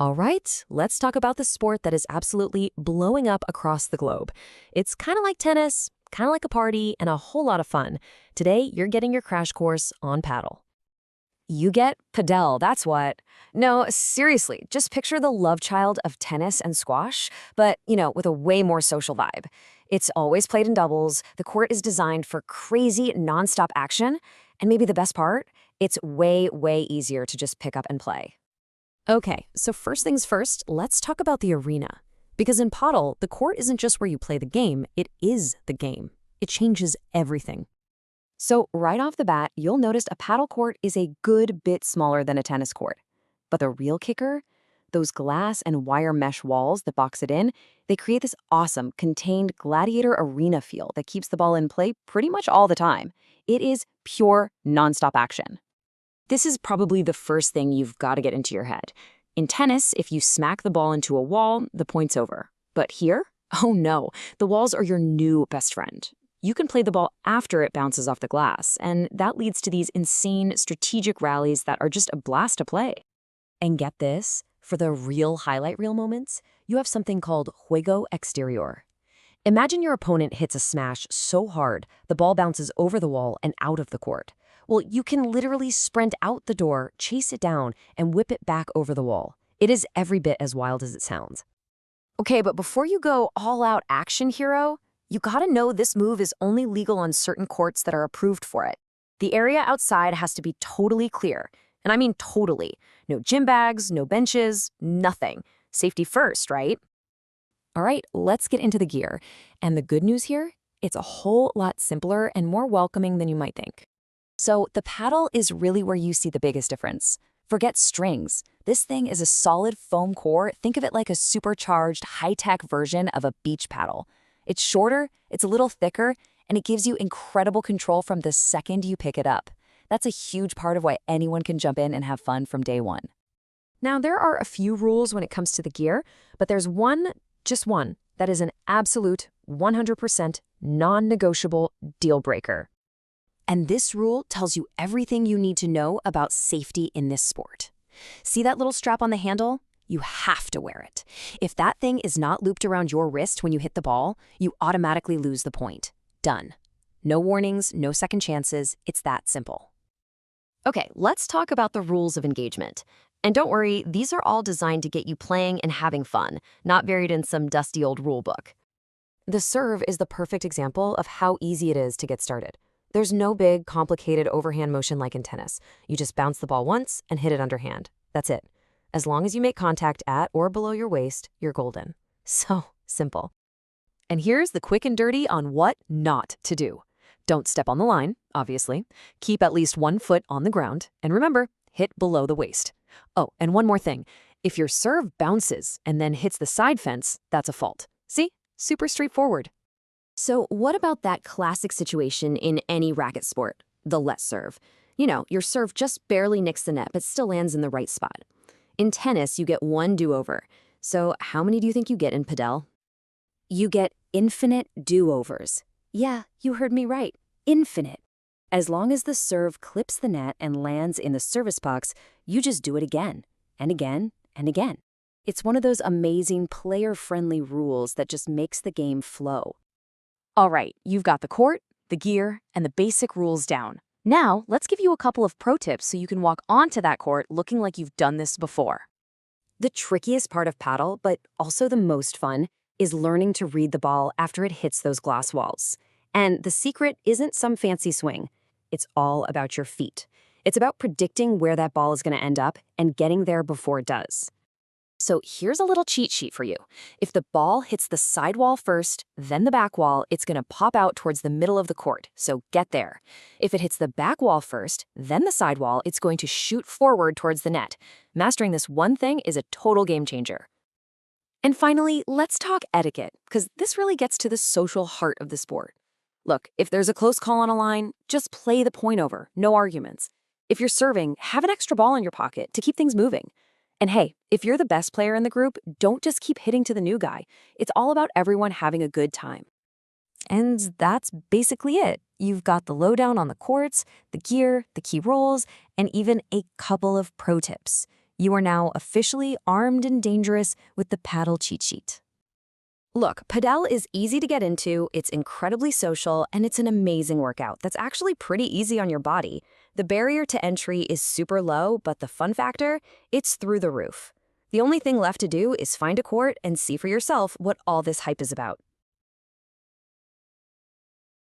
All right, let's talk about the sport that is absolutely blowing up across the globe. It's kind of like tennis, kind of like a party, and a whole lot of fun. Today, you're getting your crash course on paddle. You get Padel, that's what. No, seriously, just picture the love child of tennis and squash, but, with a way more social vibe. It's always played in doubles, the court is designed for crazy, nonstop action, and maybe the best part, it's way, way easier to just pick up and play. Okay, so first things first, let's talk about the arena. Because in Padel, the court isn't just where you play the game, it is the game. It changes everything. So right off the bat, you'll notice a paddle court is a good bit smaller than a tennis court. But the real kicker? Those glass and wire mesh walls that box it in, they create this awesome, contained gladiator arena feel that keeps the ball in play pretty much all the time. It is pure, nonstop action. This is probably the first thing you've got to get into your head. In tennis, if you smack the ball into a wall, the point's over. But here? Oh no, the walls are your new best friend. You can play the ball after it bounces off the glass, and that leads to these insane strategic rallies that are just a blast to play. And get this, for the real highlight reel moments, you have something called juego exterior. Imagine your opponent hits a smash so hard, the ball bounces over the wall and out of the court. Well, you can literally sprint out the door, chase it down, and whip it back over the wall. It is every bit as wild as it sounds. Okay, but before you go all-out action hero, you gotta know this move is only legal on certain courts that are approved for it. The area outside has to be totally clear, and I mean totally. No gym bags, no benches, nothing. Safety first, right? All right, let's get into the gear. And the good news here, it's a whole lot simpler and more welcoming than you might think. So the paddle is really where you see the biggest difference. Forget strings. This thing is a solid foam core. Think of it like a supercharged, high-tech version of a beach paddle. It's shorter, it's a little thicker, and it gives you incredible control from the second you pick it up. That's a huge part of why anyone can jump in and have fun from day one. Now, there are a few rules when it comes to the gear, but there's one, just one, that is an absolute 100% non-negotiable deal breaker. And this rule tells you everything you need to know about safety in this sport. See that little strap on the handle? You have to wear it. If that thing is not looped around your wrist when you hit the ball, you automatically lose the point. Done. No warnings, no second chances. It's that simple. Okay, let's talk about the rules of engagement. And don't worry, these are all designed to get you playing and having fun, not buried in some dusty old rule book. The serve is the perfect example of how easy it is to get started. There's no big, complicated overhand motion like in tennis. You just bounce the ball once and hit it underhand. That's it. As long as you make contact at or below your waist, you're golden. So simple. And here's the quick and dirty on what not to do. Don't step on the line, obviously. Keep at least 1 foot on the ground. And remember, hit below the waist. Oh, and one more thing. If your serve bounces and then hits the side fence, that's a fault. See? Super straightforward. So what about that classic situation in any racket sport? The let serve. Your serve just barely nicks the net, but still lands in the right spot. In tennis, you get one do-over. So how many do you think you get in Padel? You get infinite do-overs. Yeah, you heard me right. Infinite. As long as the serve clips the net and lands in the service box, you just do it again, and again, and again. It's one of those amazing player-friendly rules that just makes the game flow. All right, you've got the court, the gear, and the basic rules down. Now, let's give you a couple of pro tips so you can walk onto that court looking like you've done this before. The trickiest part of paddle, but also the most fun, is learning to read the ball after it hits those glass walls. And the secret isn't some fancy swing. It's all about your feet. It's about predicting where that ball is going to end up and getting there before it does. So here's a little cheat sheet for you. If the ball hits the side wall first, then the back wall, it's going to pop out towards the middle of the court, so get there. If it hits the back wall first, then the side wall, it's going to shoot forward towards the net. Mastering this one thing is a total game changer. And finally, let's talk etiquette, because this really gets to the social heart of the sport. Look, if there's a close call on a line, just play the point over, no arguments. If you're serving, have an extra ball in your pocket to keep things moving. And hey, if you're the best player in the group, don't just keep hitting to the new guy. It's all about everyone having a good time. And that's basically it. You've got the lowdown on the courts, the gear, the key rules, and even a couple of pro tips. You are now officially armed and dangerous with the Padel cheat sheet. Look, Padel is easy to get into, it's incredibly social, and it's an amazing workout that's actually pretty easy on your body. The barrier to entry is super low, but the fun factor, it's through the roof. The only thing left to do is find a court and see for yourself what all this hype is about.